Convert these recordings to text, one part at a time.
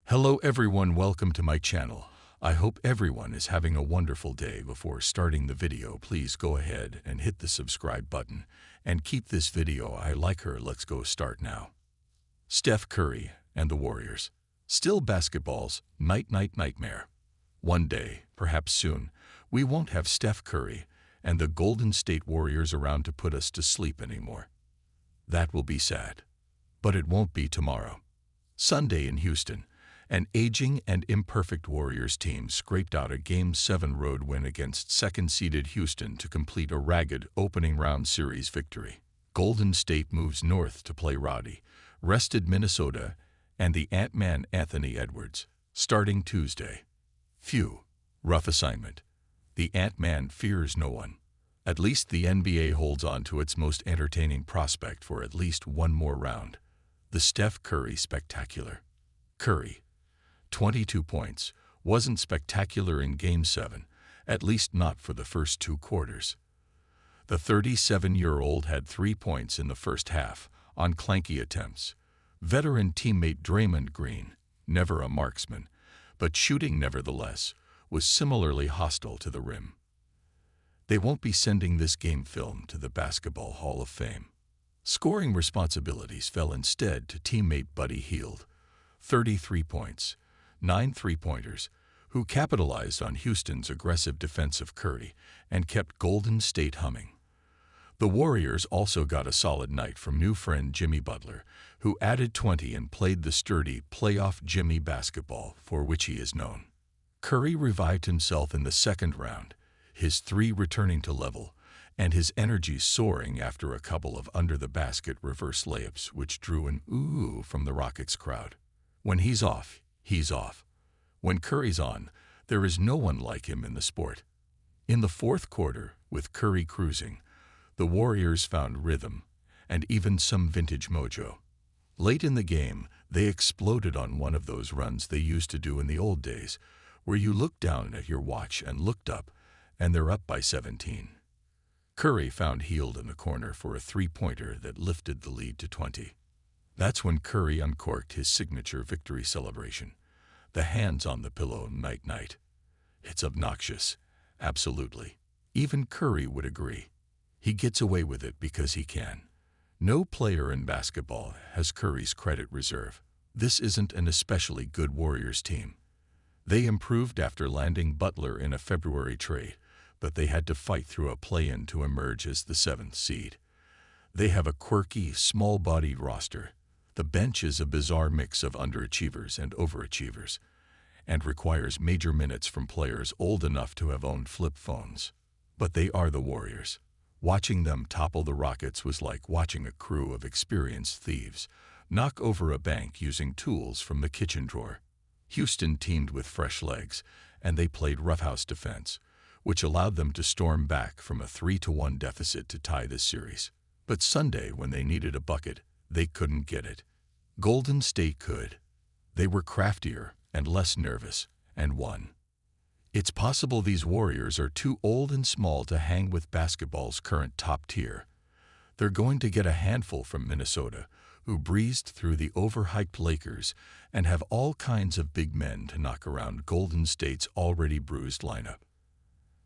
Hello everyone, welcome to my channel. I hope everyone is having a wonderful day. Before starting the video, please go ahead and hit the subscribe button and keep this video. I like her. Let's go start now. Steph Curry and the Warriors. Still basketball's nightmare. One day, perhaps soon, we won't have Steph Curry and the Golden State Warriors around to put us to sleep anymore. That will be sad. But it won't be tomorrow. Sunday in Houston, an aging and imperfect Warriors team scraped out a Game 7 road win against second-seeded Houston to complete a ragged opening round series victory. Golden State moves north to play rowdy, rested Minnesota and the Ant-Man Anthony Edwards, starting Tuesday. Phew, rough assignment. The Ant-Man fears no one. At least the NBA holds on to its most entertaining prospect for at least one more round. The Steph Curry Spectacular. Curry, 22 points, wasn't spectacular in Game 7, at least not for the first two quarters. The 37-year-old had 3 points in the first half on clanky attempts. Veteran teammate Draymond Green, never a marksman, but shooting nevertheless, was similarly hostile to the rim. They won't be sending this game film to the Basketball Hall of Fame. Scoring responsibilities fell instead to teammate Buddy Hield, 33 points, 9 three-pointers, who capitalized on Houston's aggressive defense of Curry and kept Golden State humming. The Warriors also got a solid night from new friend Jimmy Butler, who added 20 and played the sturdy playoff Jimmy basketball for which he is known. Curry revived himself in the second round, his three returning to level, and his energy soaring after a couple of under-the-basket reverse layups which drew an ooh from the Rockets crowd. When he's off, he's off. When Curry's on, there is no one like him in the sport. In the fourth quarter, with Curry cruising, the Warriors found rhythm and even some vintage mojo. Late in the game, they exploded on one of those runs they used to do in the old days, where you looked down at your watch and looked up, and they're up by 17. Curry found Hield in the corner for a three-pointer that lifted the lead to 20. That's when Curry uncorked his signature victory celebration. The hands on the pillow night. It's obnoxious, absolutely. Even Curry would agree. He gets away with it because he can. No player in basketball has Curry's credit reserve. This isn't an especially good Warriors team. They improved after landing Butler in a February trade, but they had to fight through a play-in to emerge as the 7th seed. They have a quirky, small-bodied roster. The bench is a bizarre mix of underachievers and overachievers, and requires major minutes from players old enough to have owned flip phones. But they are the Warriors. Watching them topple the Rockets was like watching a crew of experienced thieves knock over a bank using tools from the kitchen drawer. Houston teamed with fresh legs, and they played roughhouse defense, which allowed them to storm back from a 3-1 deficit to tie this series. But Sunday, when they needed a bucket, they couldn't get it. Golden State could. They were craftier and less nervous, and won. It's possible these Warriors are too old and small to hang with basketball's current top tier. They're going to get a handful from Minnesota, who breezed through the overhyped Lakers and have all kinds of big men to knock around Golden State's already bruised lineup.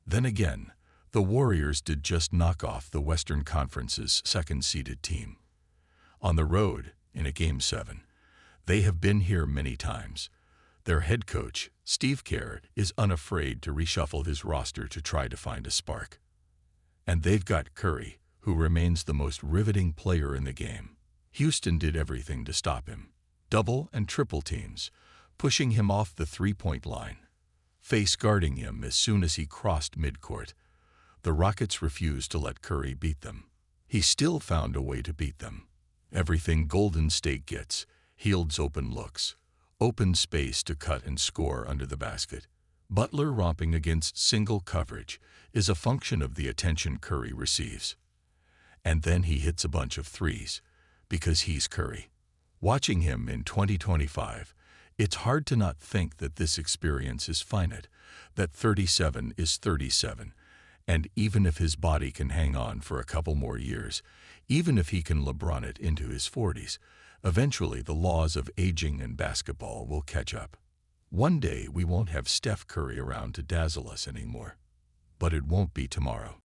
Then again, the Warriors did just knock off the Western Conference's second-seeded team. On the road, in a Game 7, they have been here many times. Their head coach, Steve Curry, is unafraid to reshuffle his roster to try to find a spark. And they've got Curry, who remains the most riveting player in the game. Houston did everything to stop him. Double and triple teams, pushing him off the three-point line, face guarding him as soon as he crossed midcourt. The Rockets refused to let Curry beat them. He still found a way to beat them. Everything Golden State gets, Hield's open looks, open space to cut and score under the basket. Butler romping against single coverage is a function of the attention Curry receives. And then he hits a bunch of threes, because he's Curry. Watching him in 2025, it's hard to not think that this experience is finite, that 37 is 37, and even if his body can hang on for a couple more years, even if he can LeBron it into his 40s, Eventually, the laws of aging in basketball will catch up. One day, we won't have Steph Curry around to dazzle us anymore. But it won't be tomorrow.